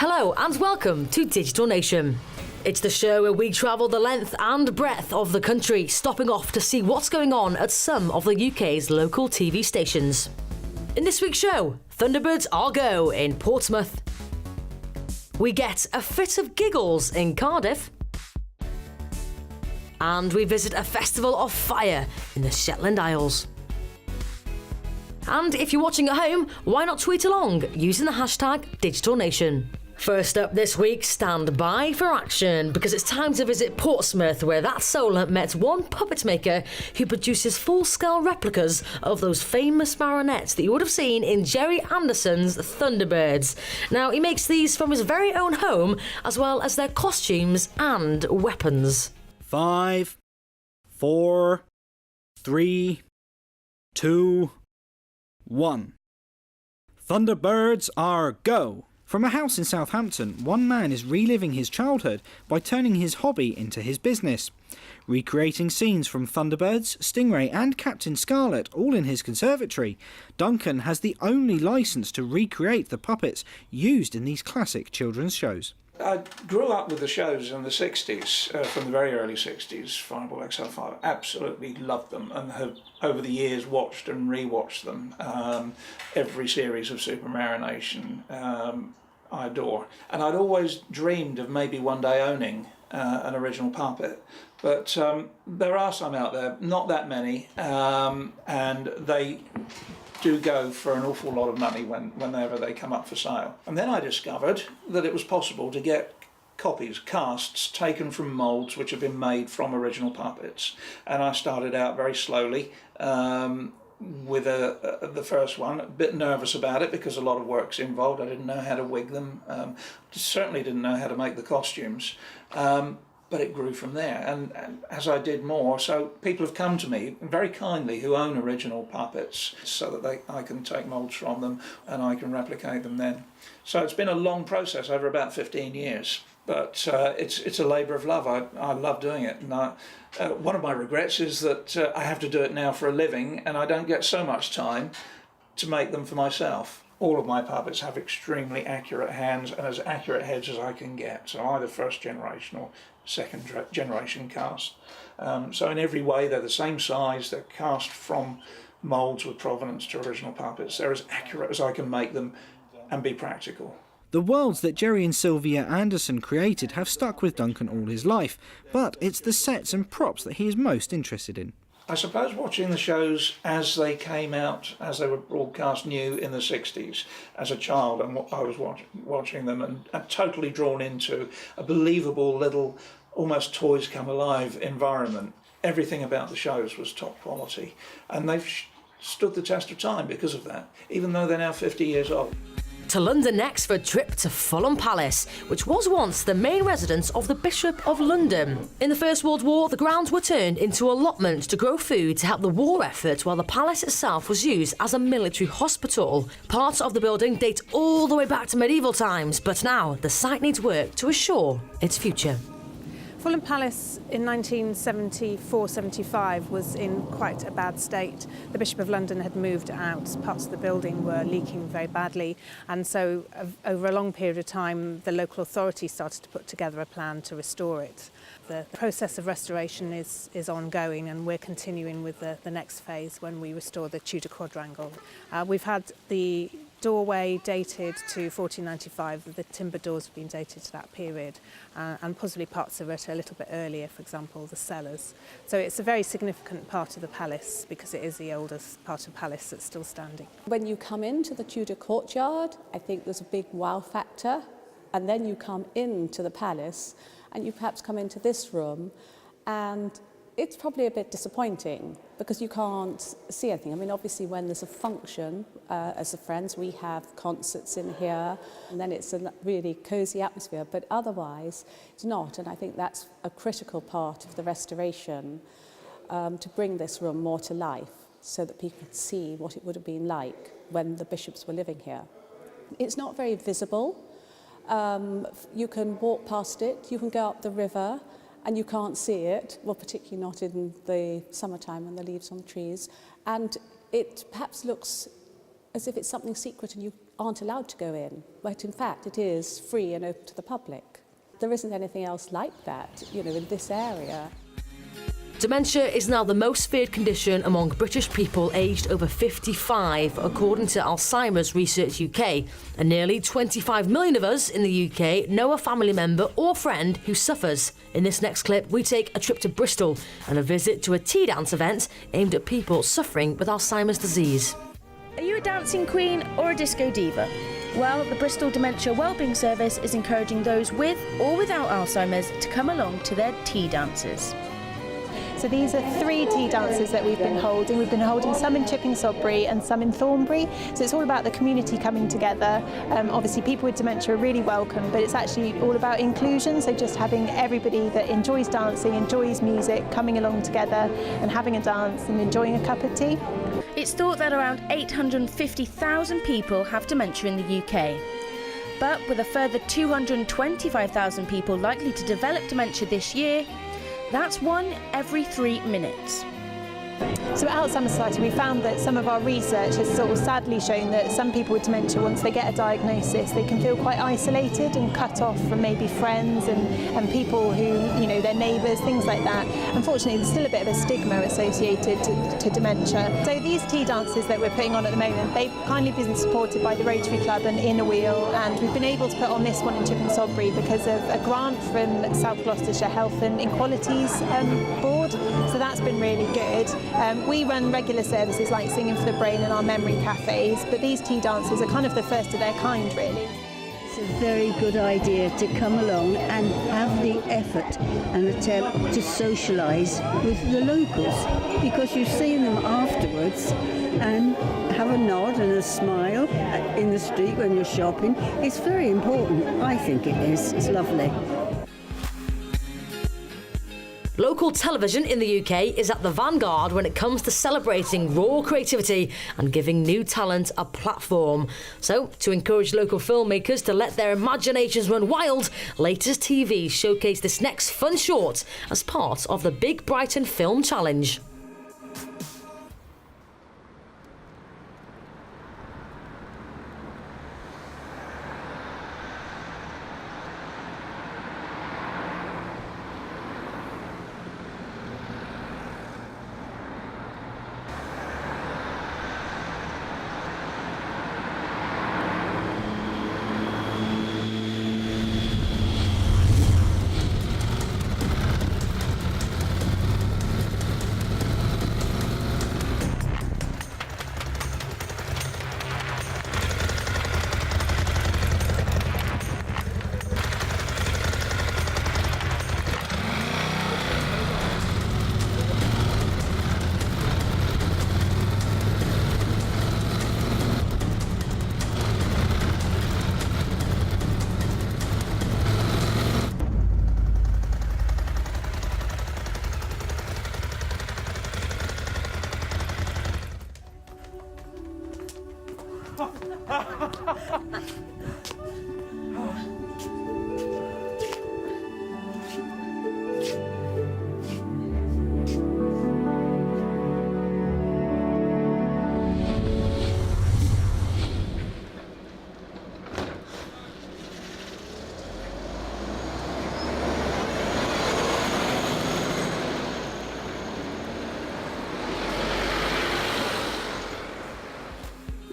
Hello and welcome to Digital Nation. It's the show where we travel the length and breadth of the country, stopping off to see what's going on at some of the UK's local TV stations. In this week's show, Thunderbirds are go in Portsmouth. We get a fit of giggles in Cardiff. And we visit a festival of fire in the Shetland Isles. And if you're watching at home, why not tweet along using the hashtag #DigitalNation. First up this week, stand by for action, because it's time to visit Portsmouth, where that soul met one puppet maker who produces full-scale replicas of those famous marionettes that you would have seen in Gerry Anderson's Thunderbirds. Now, he makes these from his very own home, as well as their costumes and weapons. 5, 4, 3, 2, 1. Thunderbirds are go! From a house in Southampton, one man is reliving his childhood by turning his hobby into his business. Recreating scenes from Thunderbirds, Stingray and Captain Scarlet, all in his conservatory, Duncan has the only licence to recreate the puppets used in these classic children's shows. I grew up with the shows in the 60s, from the very early 60s, Fireball XL5. Absolutely loved them and have over the years watched and re-watched them. Every series of Super Marination I adore. And I'd always dreamed of maybe one day owning an original puppet. But there are some out there, not that many, and they do go for an awful lot of money whenever they come up for sale. And then I discovered that it was possible to get copies, casts, taken from moulds which have been made from original puppets. And I started out very slowly with the first one, a bit nervous about it because a lot of work's involved. I didn't know how to wig them, certainly didn't know how to make the costumes. But it grew from there, and as I did more, so people have come to me very kindly who own original puppets so that I can take moulds from them and I can replicate them then. So it's been a long process over about 15 years, but it's a labour of love. I love doing it, and one of my regrets is that I have to do it now for a living and I don't get so much time to make them for myself. All of my puppets have extremely accurate hands and as accurate heads as I can get, so either first generation or second generation cast. So in every way they're the same size, they're cast from moulds with provenance to original puppets. They're as accurate as I can make them and be practical. The worlds that Gerry and Sylvia Anderson created have stuck with Duncan all his life, but it's the sets and props that he is most interested in. I suppose watching the shows as they came out, as they were broadcast new in the 60s, as a child, and I was watching them and totally drawn into a believable little, almost toys come alive environment. Everything about the shows was top quality, and they've stood the test of time because of that, even though they're now 50 years old. To London next for a trip to Fulham Palace, which was once the main residence of the Bishop of London. In the First World War, the grounds were turned into allotments to grow food to help the war effort, while the palace itself was used as a military hospital. Parts of the building date all the way back to medieval times, but now the site needs work to assure its future. Fulham Palace in 1974-75 was in quite a bad state. The Bishop of London had moved out, parts of the building were leaking very badly, and so over a long period of time the local authority started to put together a plan to restore it. The process of restoration is ongoing, and we're continuing with the next phase when we restore the Tudor quadrangle. We've had the doorway dated to 1495, the timber doors have been dated to that period, and possibly parts of it a little bit earlier, for example the cellars. So it's a very significant part of the palace because it is the oldest part of the palace that's still standing. When you come into the Tudor courtyard, I think there's a big wow factor, and then you come into the palace and you perhaps come into this room and it's probably a bit disappointing because you can't see anything. I mean, obviously when there's a function, as the Friends, we have concerts in here, and then it's a really cosy atmosphere, but otherwise it's not, and I think that's a critical part of the restoration, to bring this room more to life so that people can see what it would have been like when the bishops were living here. It's not very visible. You can walk past it, you can go up the river, and you can't see it, well, particularly not in the summertime when the leaves on the trees, and it perhaps looks as if it's something secret and you aren't allowed to go in, but in fact it is free and open to the public. There isn't anything else like that, you know, in this area. Dementia is now the most feared condition among British people aged over 55, according to Alzheimer's Research UK. And nearly 25 million of us in the UK know a family member or friend who suffers. In this next clip, we take a trip to Bristol and a visit to a tea dance event aimed at people suffering with Alzheimer's disease. Are you a dancing queen or a disco diva? Well, the Bristol Dementia Wellbeing Service is encouraging those with or without Alzheimer's to come along to their tea dances. So these are 3 tea dances that we've been holding. We've been holding some in Chipping Sodbury and some in Thornbury. So it's all about the community coming together. Obviously people with dementia are really welcome, but it's actually all about inclusion. So just having everybody that enjoys dancing, enjoys music, coming along together and having a dance and enjoying a cup of tea. It's thought that around 850,000 people have dementia in the UK. But with a further 225,000 people likely to develop dementia this year, that's 1 every 3 minutes. So at Alzheimer's Society we found that some of our research has sort of sadly shown that some people with dementia, once they get a diagnosis, they can feel quite isolated and cut off from maybe friends and people who, you know, their neighbours, things like that. Unfortunately there's still a bit of a stigma associated to dementia. So these tea dances that we're putting on at the moment, they've kindly been supported by the Rotary Club and Inner Wheel, and we've been able to put on this one in Chipping Sodbury because of a grant from South Gloucestershire Health and Inequalities Board, so that's been really good. We run regular services like Singing for the Brain and our memory cafes, but these tea dances are kind of the first of their kind, really. It's a very good idea to come along and have the effort and attempt to socialise with the locals, because you see them afterwards and have a nod and a smile in the street when you're shopping. It's very important. I think it is. It's lovely. Local television in the UK is at the vanguard when it comes to celebrating raw creativity and giving new talent a platform. So, to encourage local filmmakers to let their imaginations run wild, Latest TV showcased this next fun short as part of the Big Brighton Film Challenge.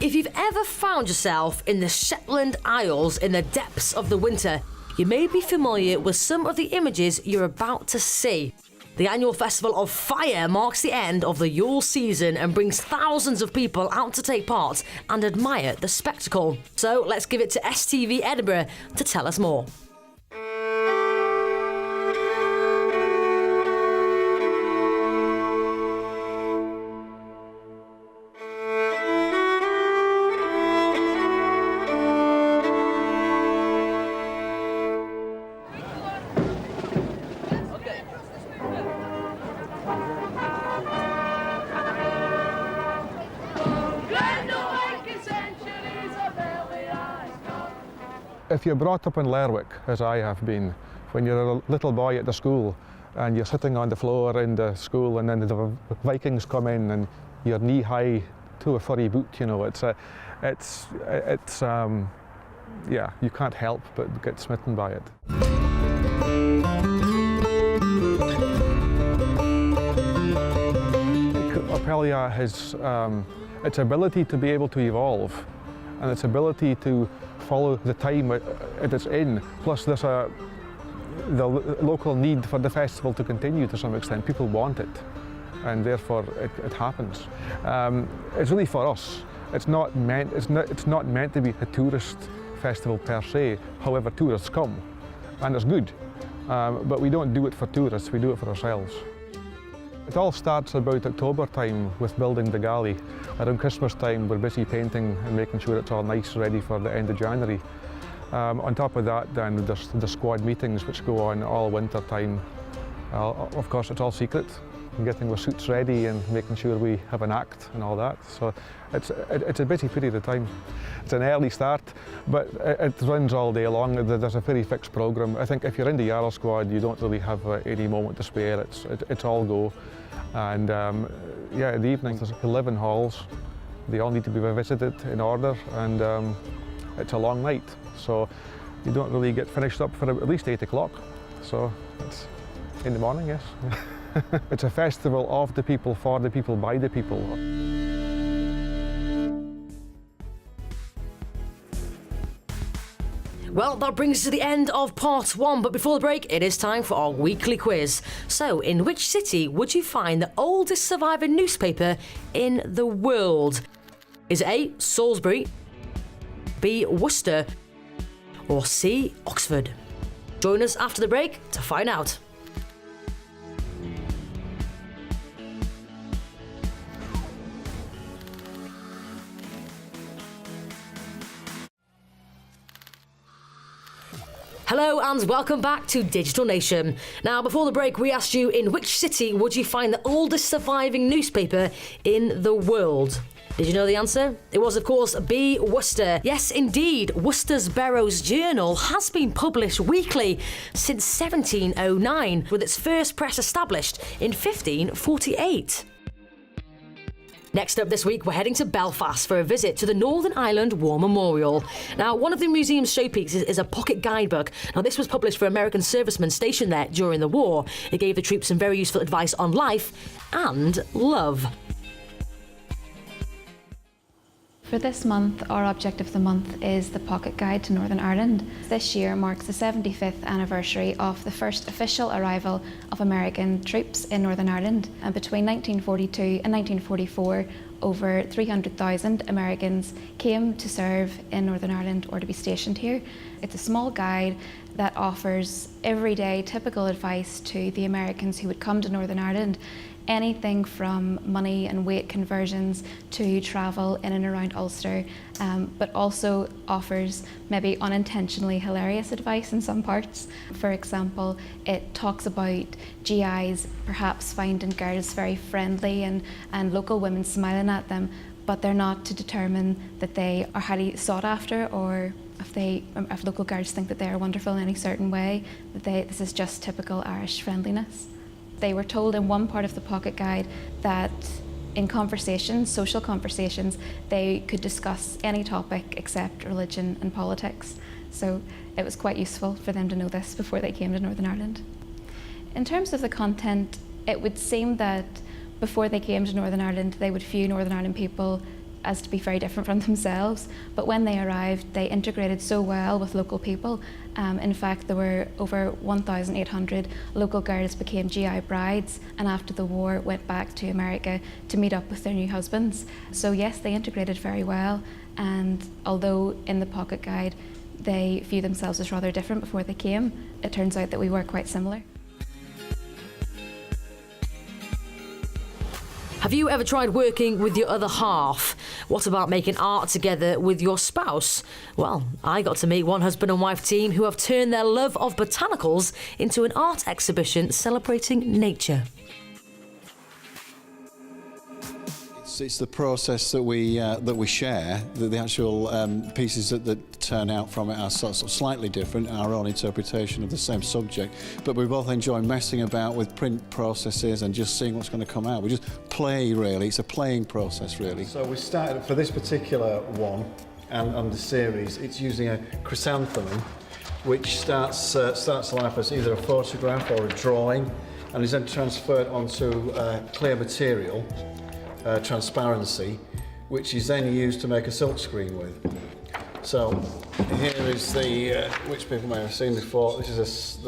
If you've ever found yourself in the Shetland Isles in the depths of the winter, you may be familiar with some of the images you're about to see. The annual Festival of Fire marks the end of the Yule season and brings thousands of people out to take part and admire the spectacle. So let's give it to STV Edinburgh to tell us more. If you're brought up in Lerwick, as I have been, when you're a little boy at the school and you're sitting on the floor in the school and then the Vikings come in and you're knee-high to a furry boot, you know, Yeah, you can't help but get smitten by it. Apelia has its ability to be able to evolve, and its ability to follow the time it is in, plus there's the local need for the festival to continue to some extent. People want it, and therefore it happens. It's really for us. It's not meant to be a tourist festival per se. However, tourists come, and it's good. But we don't do it for tourists, we do it for ourselves. It all starts about October time with building the galley. Around Christmas time we're busy painting and making sure it's all nice, ready for the end of January. On top of that then there's the squad meetings which go on all winter time. Of course it's all secret, getting our suits ready and making sure we have an act and all that. So it's a busy period of time. It's an early start, but it runs all day long. There's a very fixed programme. I think if you're in the Yarrow squad, you don't really have any moment to spare. It's all go. And yeah, in the evening there's 11 halls. They all need to be visited in order, and it's a long night. So you don't really get finished up for at least 8 o'clock. So it's in the morning, yes. It's a festival of the people, for the people, by the people. Well, that brings us to the end of part 1, but before the break, it is time for our weekly quiz. So, in which city would you find the oldest surviving newspaper in the world? Is it A, Salisbury, B, Worcester, or C, Oxford? Join us after the break to find out. Hello and welcome back to Digital Nation. Now, before the break, we asked you in which city would you find the oldest surviving newspaper in the world? Did you know the answer? It was, of course, B, Worcester. Yes, indeed, Worcester's Barrows Journal has been published weekly since 1709, with its first press established in 1548. Next up this week, we're heading to Belfast for a visit to the Northern Ireland War Memorial. Now, one of the museum's showpieces is a pocket guidebook. Now, this was published for American servicemen stationed there during the war. It gave the troops some very useful advice on life and love. For this month, our object of the month is the Pocket Guide to Northern Ireland. This year marks the 75th anniversary of the first official arrival of American troops in Northern Ireland. And between 1942 and 1944, over 300,000 Americans came to serve in Northern Ireland or to be stationed here. It's a small guide that offers everyday typical advice to the Americans who would come to Northern Ireland. Anything from money and weight conversions to travel in and around Ulster, but also offers maybe unintentionally hilarious advice in some parts. For example, it talks about GIs perhaps finding girls very friendly and local women smiling at them, but they're not to determine that they are highly sought after, or if local guards think that they are wonderful in any certain way, that this is just typical Irish friendliness. They were told in one part of the pocket guide that in conversations, social conversations, they could discuss any topic except religion and politics. So it was quite useful for them to know this before they came to Northern Ireland. In terms of the content, it would seem that before they came to Northern Ireland, they would view Northern Ireland people as to be very different from themselves, but when they arrived, they integrated so well with local people. In fact, there were over 1,800 local girls became GI brides, and after the war went back to America to meet up with their new husbands. So yes, they integrated very well, and although in the pocket guide they view themselves as rather different before they came, it turns out that we were quite similar. Have you ever tried working with your other half? What about making art together with your spouse? Well, I got to meet one husband and wife team who have turned their love of botanicals into an art exhibition celebrating nature. It's the process that we share. The actual pieces that turn out from it are sort of slightly different, our own interpretation of the same subject. But we both enjoy messing about with print processes and just seeing what's going to come out. We just play, really. It's a playing process, really. So we started for this particular one and the series. It's using a chrysanthemum, which starts life as either a photograph or a drawing, and is then transferred onto clear material, transparency, which is then used to make a silk screen with. So here is the, which people may have seen before, this is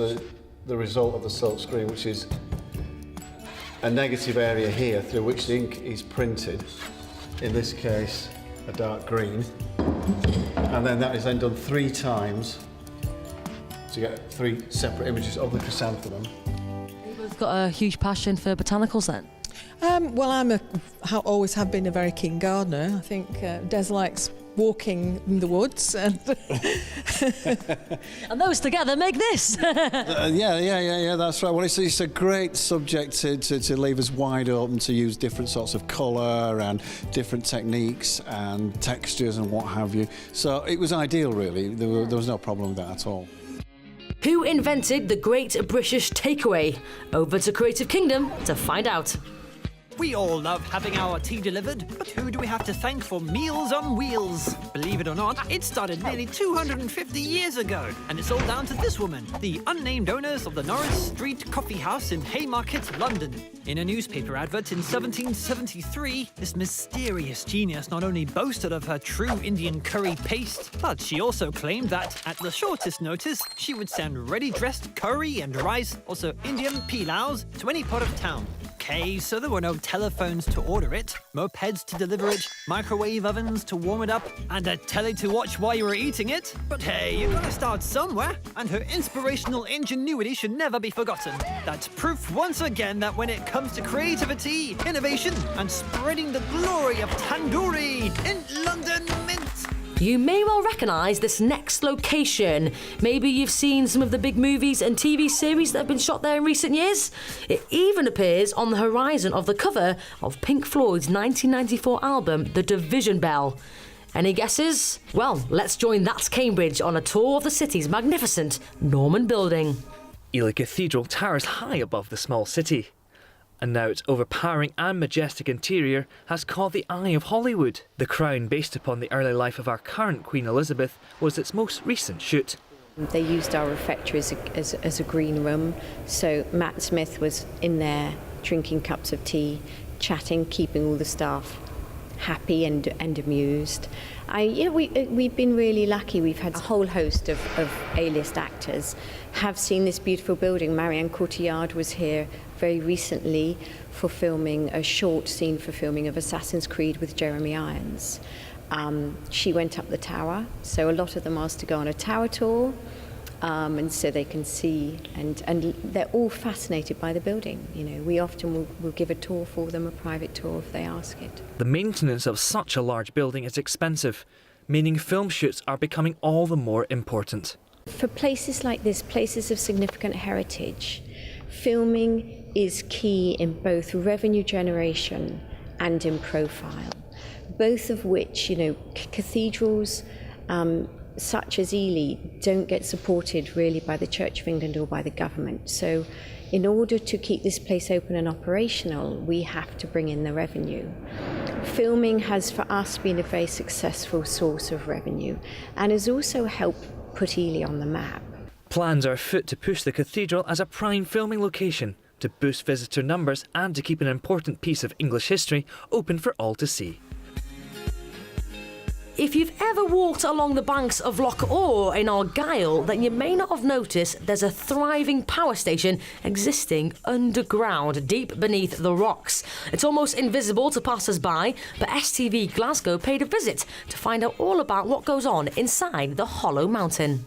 the result of the silk screen, which is a negative area here through which the ink is printed, in this case a dark green, and then that is then done 3 times to get 3 separate images of the chrysanthemum. You've got a huge passion for botanicals then? Well, always have been a very keen gardener. I think Des likes walking in the woods and and those together make this. Yeah, that's right. Well, it's a great subject to leave us wide open to use different sorts of colour and different techniques and textures and what have you. So it was ideal, really. There was no problem with that at all. Who invented the Great British Takeaway? Over to Creative Kingdom to find out. We all love having our tea delivered, but who do we have to thank for Meals on Wheels? Believe it or not, it started nearly 250 years ago, and it's all down to this woman, the unnamed owners of the Norris Street Coffee House in Haymarket, London. In a newspaper advert in 1773, this mysterious genius not only boasted of her true Indian curry paste, but she also claimed that, at the shortest notice, she would send ready-dressed curry and rice, also Indian pilaus, to any part of town. Okay, so there were no telephones to order it, mopeds to deliver it, microwave ovens to warm it up, and a telly to watch while you were eating it. But hey, you gotta start somewhere, and her inspirational ingenuity should never be forgotten. That's proof once again that when it comes to creativity, innovation, and spreading the glory of tandoori in London Mint. You may well recognise this next location. Maybe you've seen some of the big movies and TV series that have been shot there in recent years. It even appears on the horizon of the cover of Pink Floyd's 1994 album, The Division Bell. Any guesses? Well, let's join That's Cambridge on a tour of the city's magnificent Norman building. Ely Cathedral towers high above the small city, and now its overpowering and majestic interior has caught the eye of Hollywood. The Crown, based upon the early life of our current Queen Elizabeth, was its most recent shoot. They used our refectory as a green room, so Matt Smith was in there drinking cups of tea, chatting, keeping all the staff happy and amused. We've been really lucky. We've had a whole host of A-list actors have seen this beautiful building. Marianne Cotillard was here very recently for filming a short scene for filming of Assassin's Creed with Jeremy Irons. She went up the tower, so a lot of them asked to go on a tower tour, and so they can see, and they're all fascinated by the building. You know, we often will give a tour for them, a private tour if they ask it. The maintenance of such a large building is expensive, meaning film shoots are becoming all the more important. For places like this, places of significant heritage, filming is key in both revenue generation and in profile, both of which, you know, cathedrals such as Ely don't get supported really by the Church of England or by the government. So in order to keep this place open and operational, we have to bring in the revenue. Filming has for us been a very successful source of revenue and has also helped put Ely on the map. Plans are afoot to push the cathedral as a prime filming location, to boost visitor numbers and to keep an important piece of English history open for all to see. If you've ever walked along the banks of Loch Orr in Argyll, then you may not have noticed there's a thriving power station existing underground, deep beneath the rocks. It's almost invisible to passers-by, but STV Glasgow paid a visit to find out all about what goes on inside the hollow mountain.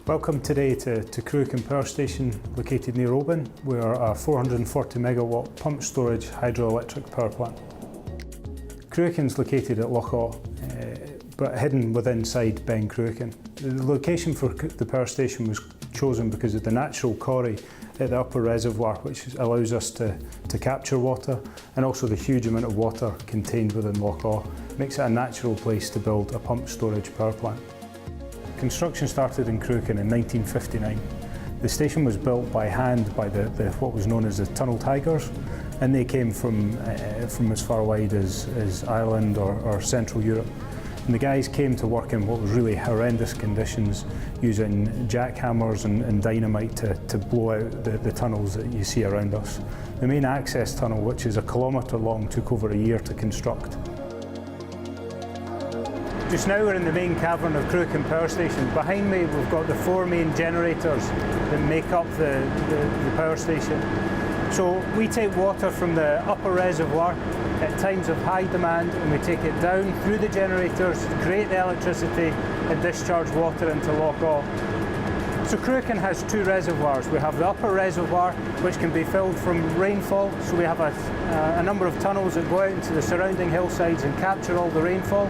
Welcome today to Kekin Power Station, located near Oban. We are a 440 megawatt pump storage hydroelectric power plant. Kekin's located at Loch Orr, but hidden within Ben Kekin. The location for the power station was chosen because of the natural quarry at the upper reservoir, which allows us to capture water, and also the huge amount of water contained within Loch Awe makes it a natural place to build a pumped storage power plant. Construction started in Crewkin in 1959. The station was built by hand by what was known as the Tunnel Tigers, and they came from as far wide as Ireland or Central Europe. And the guys came to work in what was really horrendous conditions, using jackhammers and dynamite to blow out the tunnels that you see around us. The main access tunnel, which is 1 kilometre long, took over a year to construct. Just now we're in the main cavern of Crewkin Power Station. Behind me we've got the 4 main generators that make up the power station. So we take water from the upper reservoir at times of high demand, and we take it down through the generators, create the electricity and discharge water into Loch Awe. So Crewkin has 2 reservoirs. We have the upper reservoir, which can be filled from rainfall. So we have a number of tunnels that go out into the surrounding hillsides and capture all the rainfall,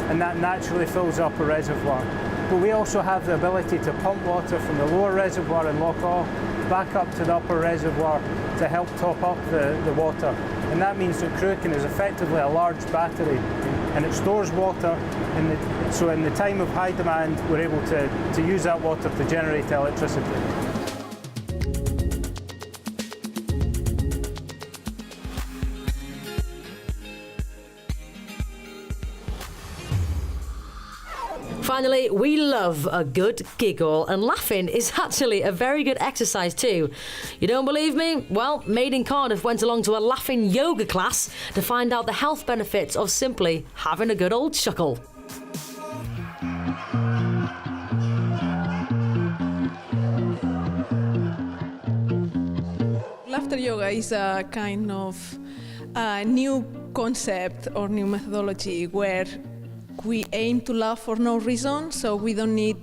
and that naturally fills the upper reservoir. But we also have the ability to pump water from the lower reservoir in Loch Awe back up to the upper reservoir to help top up the water. And that means that Crewkin is effectively a large battery, and it stores water, so in the time of high demand we're able to use that water to generate electricity. Finally, we love a good giggle, and laughing is actually a very good exercise too. You don't believe me? Well, Made in Cardiff went along to a laughing yoga class to find out the health benefits of simply having a good old chuckle. Laughter yoga is a kind of new concept or new methodology where we aim to laugh for no reason, so we don't need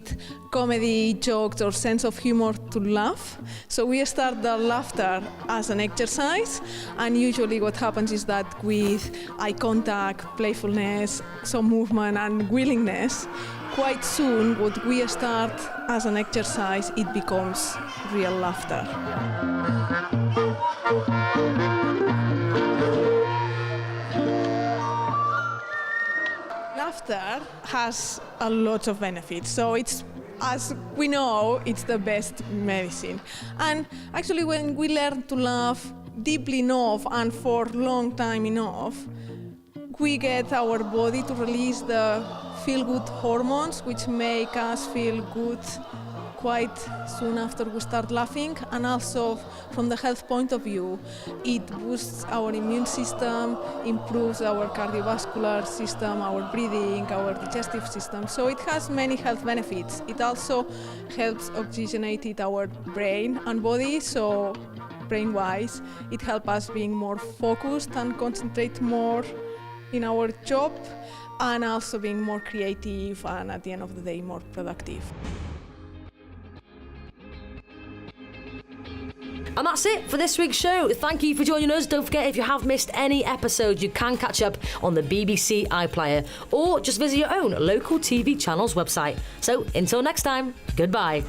comedy, jokes or sense of humor to laugh. So we start the laughter as an exercise, and usually what happens is that with eye contact, playfulness, some movement and willingness, quite soon what we start as an exercise, it becomes real laughter. Laughter has a lot of benefits, so it's, as we know, it's the best medicine. And actually when we learn to laugh deeply enough and for a long time enough, we get our body to release the feel-good hormones, which make us feel good quite soon after we start laughing. And also from the health point of view, it boosts our immune system, improves our cardiovascular system, our breathing, our digestive system. So it has many health benefits. It also helps oxygenate our brain and body, so brain-wise, it helps us being more focused and concentrate more in our job, and also being more creative and at the end of the day more productive. And that's it for this week's show. Thank you for joining us. Don't forget, if you have missed any episodes, you can catch up on the BBC iPlayer, or just visit your own local TV channel's website. So until next time, goodbye.